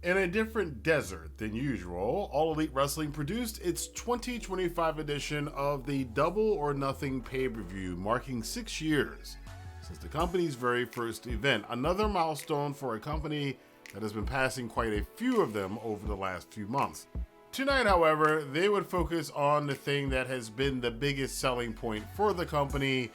In a different desert than usual, All Elite Wrestling produced its 2025 edition of the Double or Nothing pay-per-view, marking 6 years since the company's very first event. Another milestone for a company that has been passing quite a few of them over the last few months. Tonight, however, they would focus on the thing that has been the biggest selling point for the company,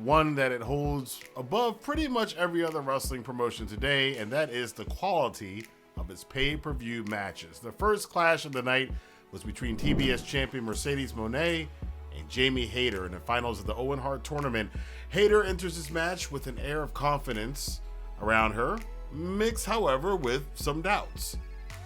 one that it holds above pretty much every other wrestling promotion today, and that is the quality of its pay-per-view matches. The first clash of the night was between TBS champion Mercedes Mone and Jamie Hayter in the finals of the Owen Hart tournament. Hayter enters this match with an air of confidence around her, mixed, however, with some doubts.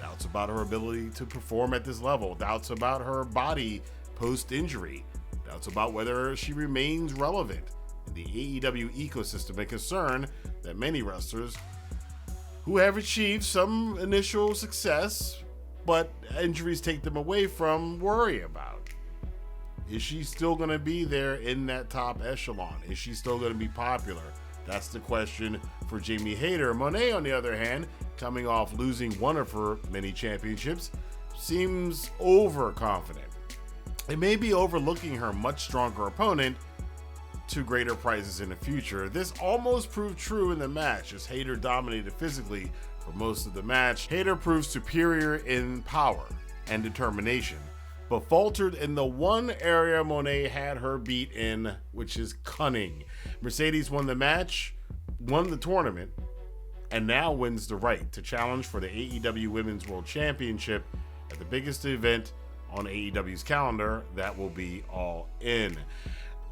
Doubts about her ability to perform at this level, doubts about her body post-injury, doubts about whether she remains relevant in the AEW ecosystem, and concern that many wrestlers who have achieved some initial success, but injuries take them away from, worry about. Is she still going to be there in that top echelon? Is she still going to be popular? That's the question for Jamie Hayter. Monet, on the other hand, coming off losing one of her many championships, seems overconfident. It may be overlooking her much stronger opponent to greater prizes in the future. This almost proved true in the match, as Hayter dominated physically for most of the match. Hayter proved superior in power and determination, but faltered in the one area Monet had her beat in, which is cunning. Mercedes won the match, won the tournament, and now wins the right to challenge for the AEW Women's World Championship at the biggest event on AEW's calendar. That will be All In.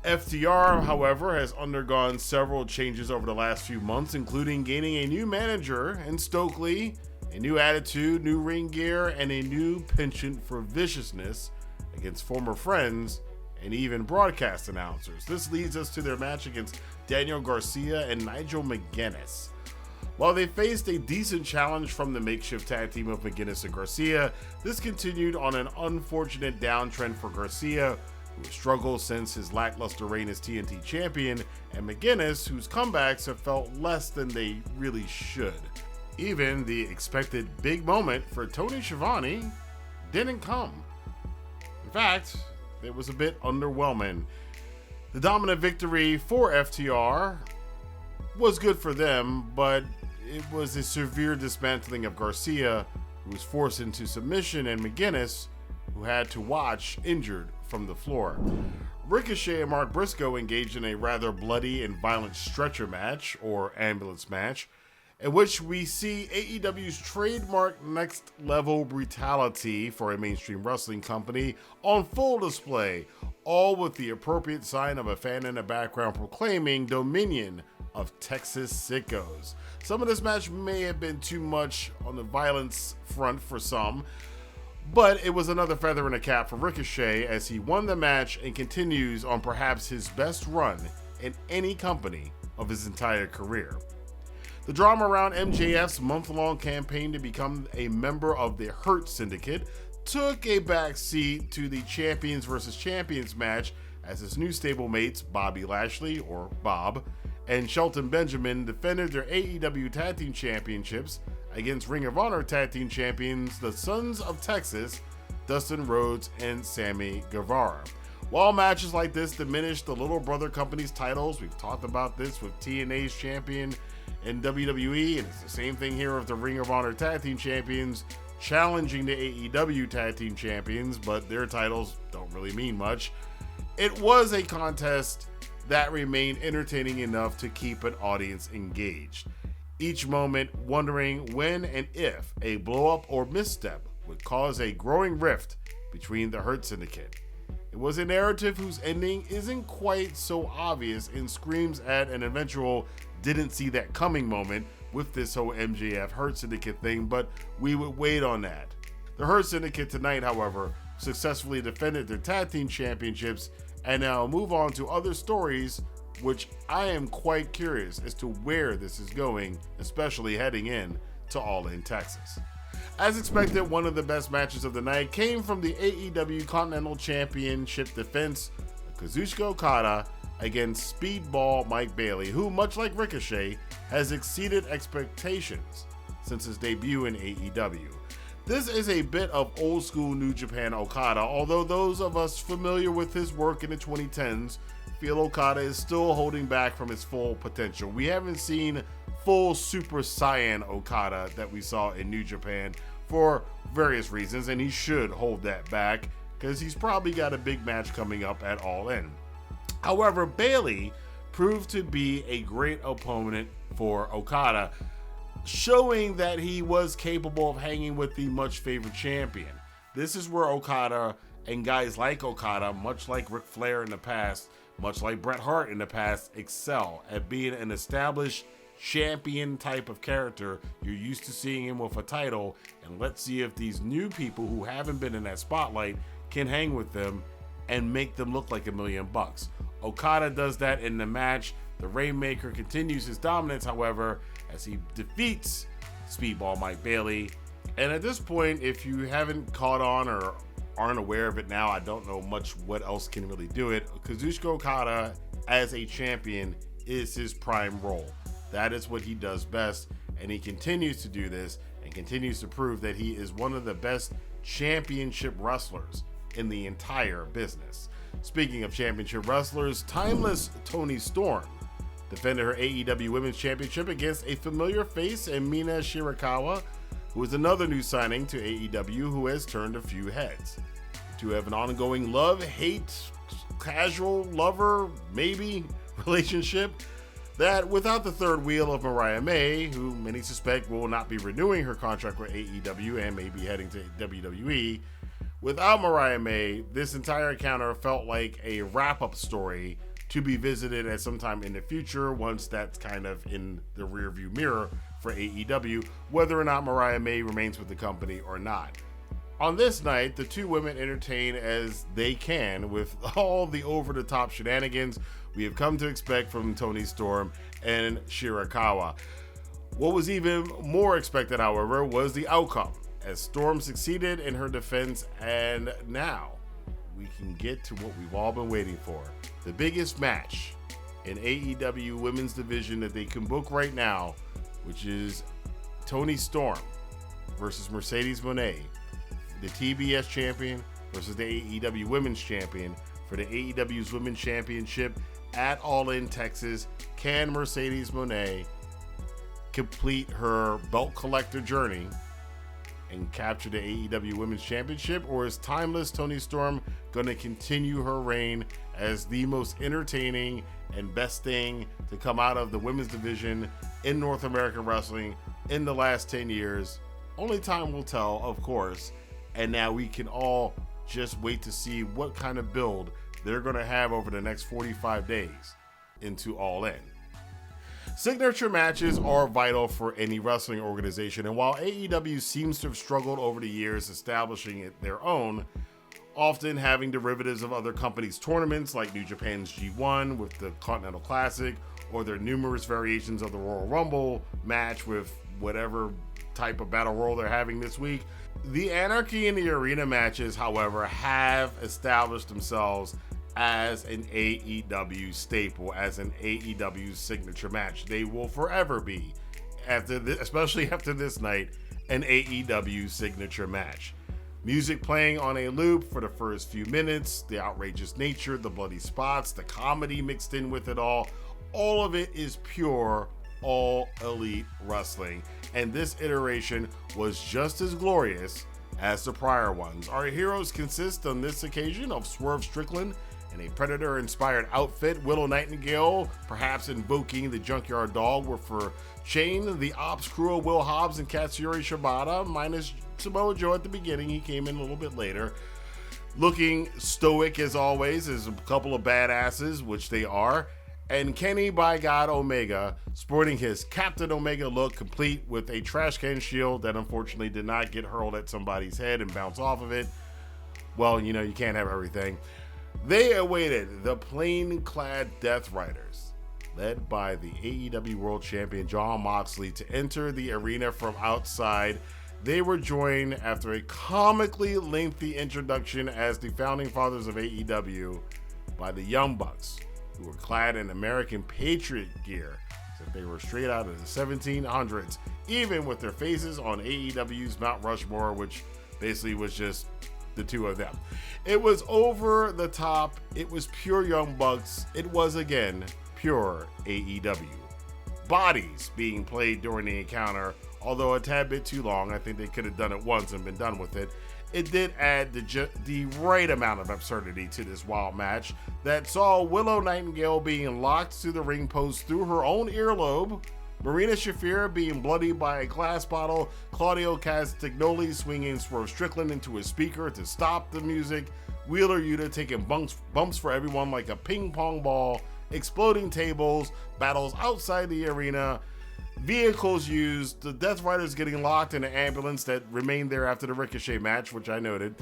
FTR, however, has undergone several changes over the last few months, including gaining a new manager in Stokely, a new attitude, new ring gear, and a new penchant for viciousness against former friends and even broadcast announcers. This leads us to their match against Daniel Garcia and Nigel McGuinness. While they faced a decent challenge from the makeshift tag team of McGuinness and Garcia, this continued on an unfortunate downtrend for Garcia, who has struggled since his lackluster reign as TNT champion, and McGuinness, whose comebacks have felt less than they really should. Even the expected big moment for Tony Schiavone didn't come. In fact, it was a bit underwhelming. The dominant victory for FTR was good for them, but it was a severe dismantling of Garcia, who was forced into submission, and McGuinness, who had to watch injured from the floor. Ricochet and Mark Briscoe engaged in a rather bloody and violent stretcher match, or ambulance match, in which we see AEW's trademark next level brutality for a mainstream wrestling company on full display, all with the appropriate sign of a fan in the background proclaiming dominion of Texas sickos. Some of this match may have been too much on the violence front for some, but it was another feather in the cap for Ricochet as he won the match and continues on perhaps his best run in any company of his entire career. The drama around MJF's month-long campaign to become a member of the Hurt Syndicate took a backseat to the Champions vs. Champions match as his new stablemates Bobby Lashley, or Bob, and Shelton Benjamin defended their AEW Tag Team Championships against Ring of Honor Tag Team Champions, the Sons of Texas, Dustin Rhodes and Sammy Guevara. While matches like this diminish the Little Brother Company's titles, we've talked about this with TNA's champion in WWE, and it's the same thing here with the Ring of Honor Tag Team Champions challenging the AEW Tag Team Champions, but their titles don't really mean much. It was a contest that remained entertaining enough to keep an audience engaged, each moment wondering when and if a blow-up or misstep would cause a growing rift between the Hurt Syndicate. It was a narrative whose ending isn't quite so obvious and screams at an eventual didn't see that coming moment with this whole MJF Hurt Syndicate thing, but we would wait on that. The Hurt Syndicate tonight, however, successfully defended their tag team championships and now move on to other stories, which I am quite curious as to where this is going, especially heading in to All In Texas. As expected, one of the best matches of the night came from the AEW Continental Championship defense of Kazuchika Okada against Speedball Mike Bailey, who, much like Ricochet, has exceeded expectations since his debut in AEW. This is a bit of old school New Japan Okada, although those of us familiar with his work in the 2010s feel Okada is still holding back from his full potential. We haven't seen full Super Saiyan Okada that we saw in New Japan for various reasons, and he should hold that back because he's probably got a big match coming up at All In. However, Bayley proved to be a great opponent for Okada, showing that he was capable of hanging with the much favored champion. This is where Okada and guys like Okada, much like Ric Flair in the past, much like Bret Hart in the past, excel at being an established champion type of character. You're used to seeing him with a title, and let's see if these new people who haven't been in that spotlight can hang with them and make them look like $1 million. Okada does that in the match. The Rainmaker continues his dominance, however, as he defeats Speedball Mike Bailey. And at this point, if you haven't caught on or aren't aware of it now, I don't know much what else can really do it. Kazuchika Okada as a champion is his prime role. That is what he does best, and he continues to do this and continues to prove that he is one of the best championship wrestlers in the entire business. Speaking of championship wrestlers, timeless Toni Storm defended her AEW Women's Championship against a familiar face in Mina Shirakawa, who is another new signing to AEW who has turned a few heads. To have an ongoing love-hate, casual lover, maybe, relationship that without the third wheel of Mariah May, who many suspect will not be renewing her contract with AEW and may be heading to WWE, without Mariah May, this entire encounter felt like a wrap-up story to be visited at some time in the future once that's kind of in the rearview mirror for AEW, whether or not Mariah May remains with the company or not. On this night, the two women entertain as they can with all the over-the-top shenanigans we have come to expect from Toni Storm and Shirakawa. What was even more expected, however, was the outcome, as Storm succeeded in her defense, and now we can get to what we've all been waiting for. The biggest match in AEW Women's Division that they can book right now, which is Toni Storm versus Mercedes Mone, the TBS champion versus the AEW Women's champion for the AEW's Women's Championship at All In Texas. Can Mercedes Mone complete her belt collector journey and capture the AEW Women's Championship, or is timeless Toni Storm going to continue her reign as the most entertaining and best thing to come out of the women's division in North American wrestling in the last 10 years? Only time will tell, of course, and now we can all just wait to see what kind of build they're going to have over the next 45 days into All In. Signature matches are vital for any wrestling organization, and while AEW seems to have struggled over the years establishing it their own, often having derivatives of other companies' tournaments like New Japan's G1 with the Continental Classic, or their numerous variations of the Royal Rumble match with whatever type of battle royal they're having this week, the Anarchy and the Arena matches, however, have established themselves as an AEW staple, as an AEW signature match. They will forever be, especially after this night, an AEW signature match. Music playing on a loop for the first few minutes, the outrageous nature, the bloody spots, the comedy mixed in with it all of it is pure All Elite wrestling. And this iteration was just as glorious as the prior ones. Our heroes consist on this occasion of Swerve Strickland in a Predator-inspired outfit, Willow Nightingale perhaps invoking the Junkyard Dog, were for Shane, the Opps crew of Will Hobbs and Katsuyori Shibata, minus Samoa Joe at the beginning. He came in a little bit later. Looking stoic as always as a couple of badasses, which they are. And Kenny by God Omega sporting his Captain Omega look, complete with a trash can shield that unfortunately did not get hurled at somebody's head and bounce off of it. Well, you know, you can't have everything. They awaited the plain-clad Deathriders, led by the AEW World Champion Jon Moxley, to enter the arena from outside. They were joined after a comically lengthy introduction as the founding fathers of AEW by the Young Bucks, who were clad in American Patriot gear, as if they were straight out of the 1700s. even with their faces on AEW's Mount Rushmore, which basically was just the two of them. It was over the top. It was pure Young Bucks. It was, again, pure AEW. Bodies being played during the encounter, although a tad bit too long. I think they could have done it once and been done with it. It did add the right amount of absurdity to this wild match that saw Willow Nightingale being locked to the ring post through her own earlobe, Mina Shirakawa being bloodied by a glass bottle, Claudio Castagnoli swinging Swerve Strickland into a speaker to stop the music, Wheeler Yuta taking bumps for everyone like a ping pong ball, exploding tables, battles outside the arena, vehicles used, the Deathriders getting locked in an ambulance that remained there after the Ricochet match, which I noted,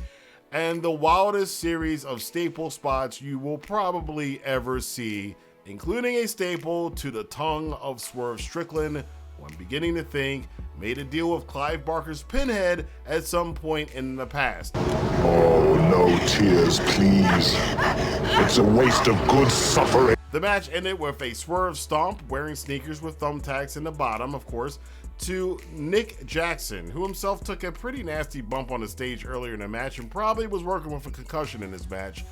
and the wildest series of staple spots you will probably ever see, including a staple to the tongue of Swerve Strickland, who I'm beginning to think made a deal with Clive Barker's Pinhead at some point in the past. Oh, no tears, please. It's a waste of good suffering. The match ended with a Swerve stomp, wearing sneakers with thumbtacks in the bottom, of course, to Nick Jackson, who himself took a pretty nasty bump on the stage earlier in the match and probably was working with a concussion in this match.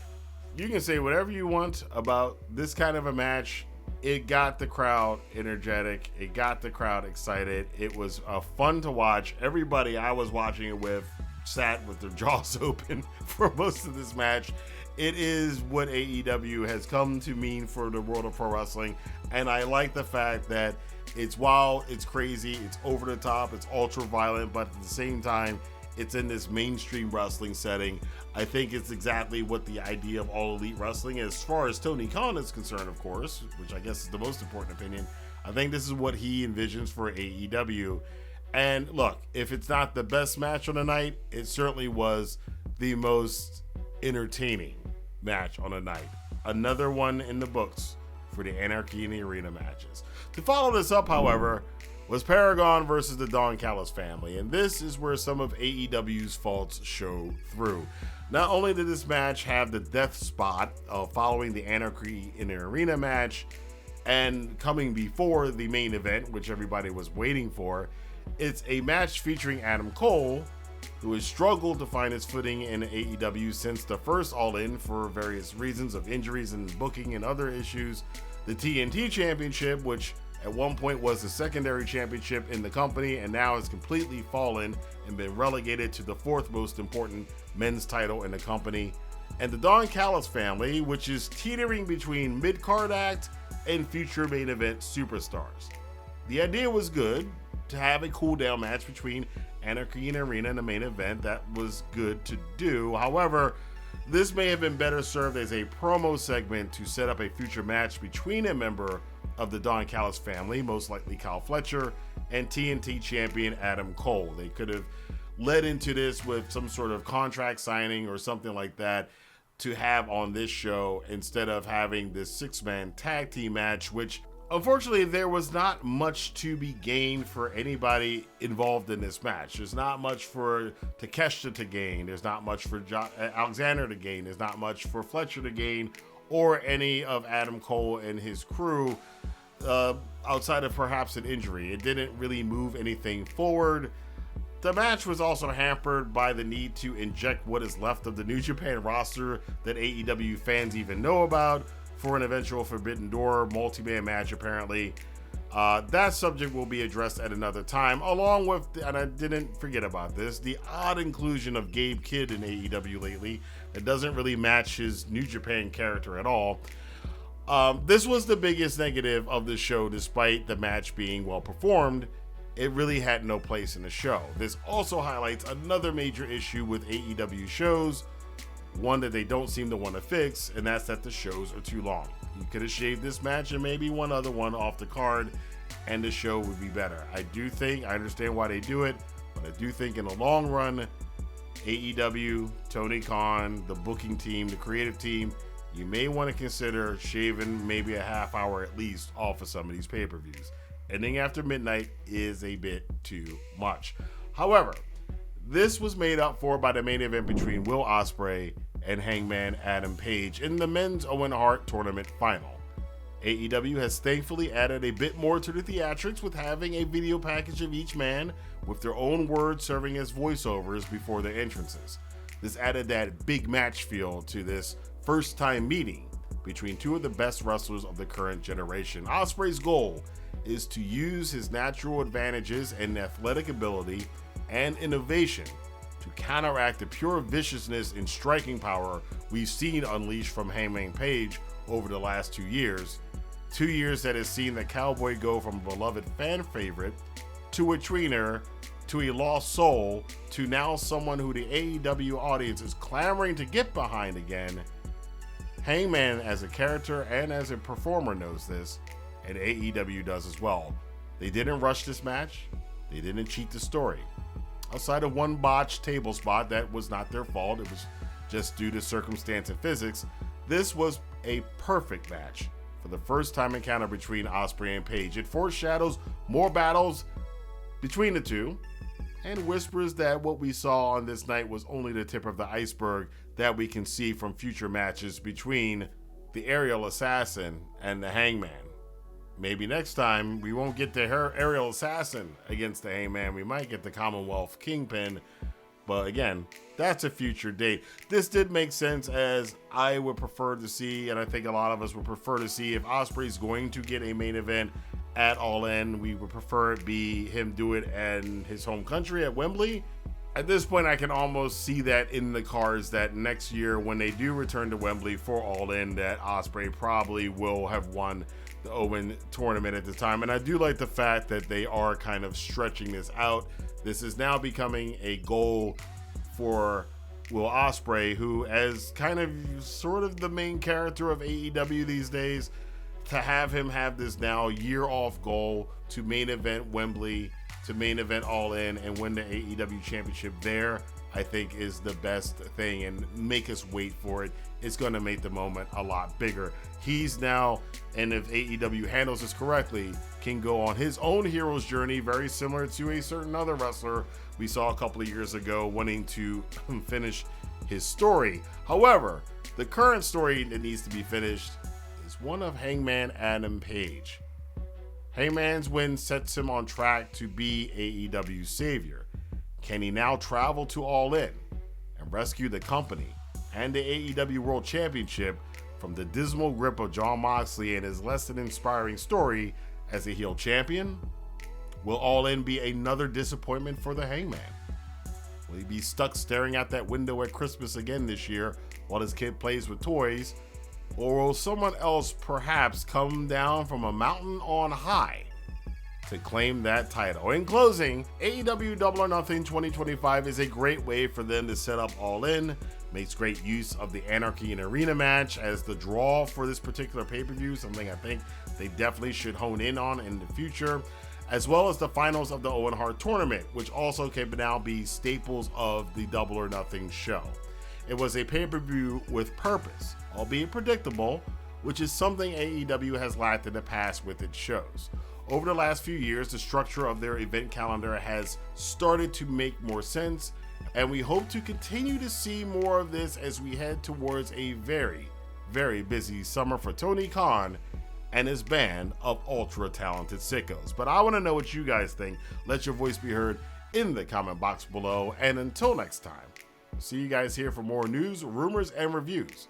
You can say whatever you want about this kind of a match. It got the crowd energetic. It got the crowd excited. It was fun to watch. Everybody I was watching it with sat with their jaws open for most of this match. It is what AEW has come to mean for the world of pro wrestling. And I like the fact that it's wild, it's crazy, it's over the top, it's ultra violent, but at the same time, it's in this mainstream wrestling setting. I think it's exactly what the idea of All Elite Wrestling, as far as Tony Khan is concerned, of course, which I guess is the most important opinion. I think this is what he envisions for AEW. And look, if it's not the best match on the night, it certainly was the most entertaining match on the night. Another one in the books for the Anarchy in the Arena matches. To follow this up, however, was Paragon versus the Don Callis family, and this is where some of AEW's faults show through. Not only did this match have the death spot following the Anarchy in the Arena match and coming before the main event, which everybody was waiting for, it's a match featuring Adam Cole, who has struggled to find his footing in AEW since the first All In for various reasons of injuries and booking and other issues. The TNT Championship, which at one point was the secondary championship in the company and now has completely fallen and been relegated to the fourth most important men's title in the company. And the Don Callis family, which is teetering between mid-card act and future main event superstars. The idea was good to have a cool down match between Anarchy and Arena in the main event. That was good to do. However, this may have been better served as a promo segment to set up a future match between a member of the Don Callis family, most likely Kyle Fletcher, and TNT champion Adam Cole. They could have led into this with some sort of contract signing or something like that to have on this show instead of having this six-man tag team match, which unfortunately there was not much to be gained for anybody involved in this match. There's not much for Takeshita to gain. There's not much for Alexander to gain. There's not much for Fletcher to gain or any of Adam Cole and his crew outside of perhaps an injury. It didn't really move anything forward. The match was also hampered by the need to inject what is left of the New Japan roster that AEW fans even know about for an eventual Forbidden Door multi-man match, apparently. That subject will be addressed at another time, along with, and I didn't forget about this, the odd inclusion of Gabe Kidd in AEW lately that doesn't really match his New Japan character at all. This was the biggest negative of the show, despite the match being well performed. It really had no place in the show. This also highlights another major issue with AEW shows, one that they don't seem to want to fix, and that's that the shows are too long. You could have shaved this match and maybe one other one off the card, and the show would be better. I understand why they do it, but I do think in the long run, AEW, Tony Khan, the booking team, the creative team, you may want to consider shaving maybe a half hour at least off of some of these pay-per-views. Ending after midnight is a bit too much. However, this was made up for by the main event between Will Ospreay and Hangman Adam Page in the men's Owen Hart tournament final. AEW has thankfully added a bit more to the theatrics with having a video package of each man with their own words serving as voiceovers before their entrances. This added that big match feel to this first time meeting between two of the best wrestlers of the current generation. Ospreay's goal is to use his natural advantages and athletic ability and innovation to counteract the pure viciousness and striking power we've seen unleashed from Hangman Page over the last 2 years. 2 years that has seen the Cowboy go from a beloved fan favorite to a tweener to a lost soul to now someone who the AEW audience is clamoring to get behind again. Hangman as a character and as a performer knows this, and AEW does as well. They didn't rush this match. They didn't cheat the story. Outside of one botched table spot that was not their fault, it was just due to circumstance and physics, this was a perfect match for the first time encounter between Ospreay and Page. It foreshadows more battles between the two and whispers that what we saw on this night was only the tip of the iceberg that we can see from future matches between the aerial assassin and the Hangman. Maybe next time we won't get the aerial assassin against the Hangman. We might get the Commonwealth Kingpin, but again, that's a future date. This did make sense, as I would prefer to see, and I think a lot of us would prefer to see, if Ospreay's going to get a main event at All In, we would prefer it be him do it in his home country at Wembley. At this point, I can almost see that in the cards that next year when they do return to Wembley for All In, that Ospreay probably will have won the Owen tournament at the time. And I do like the fact that they are kind of stretching this out. This is now becoming a goal for Will Ospreay, who, as kind of sort of the main character of AEW these days, to have him have this now year-off goal to main event Wembley, to main event All In, and win the AEW Championship there, I think is the best thing, and make us wait for it. It's going to make the moment a lot bigger. He's now, and if AEW handles this correctly, can go on his own hero's journey, very similar to a certain other wrestler we saw a couple of years ago wanting to finish his story. However, the current story that needs to be finished is one of Hangman Adam Page. Hangman's win sets him on track to be AEW's savior. Can he now travel to All In and rescue the company and the AEW World Championship from the dismal grip of Jon Moxley and his less than inspiring story as a heel champion? Will All In be another disappointment for the Hangman? Will he be stuck staring out that window at Christmas again this year while his kid plays with toys? Or will someone else perhaps come down from a mountain on high to claim that title? In closing, AEW Double or Nothing 2025 is a great way for them to set up All In. Makes great use of the Anarchy and Arena match as the draw for this particular pay-per-view, something I think they definitely should hone in on in the future, as well as the finals of the Owen Hart tournament, which also can now be staples of the Double or Nothing show. It was a pay-per-view with purpose, albeit predictable, which is something AEW has lacked in the past with its shows. Over the last few years, the structure of their event calendar has started to make more sense, and we hope to continue to see more of this as we head towards a very, very busy summer for Tony Khan and his band of ultra-talented sickos. But I want to know what you guys think. Let your voice be heard in the comment box below, and until next time, see you guys here for more news, rumors, and reviews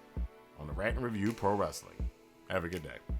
on the Rantin' Review Pro Wrestling. Have a good day.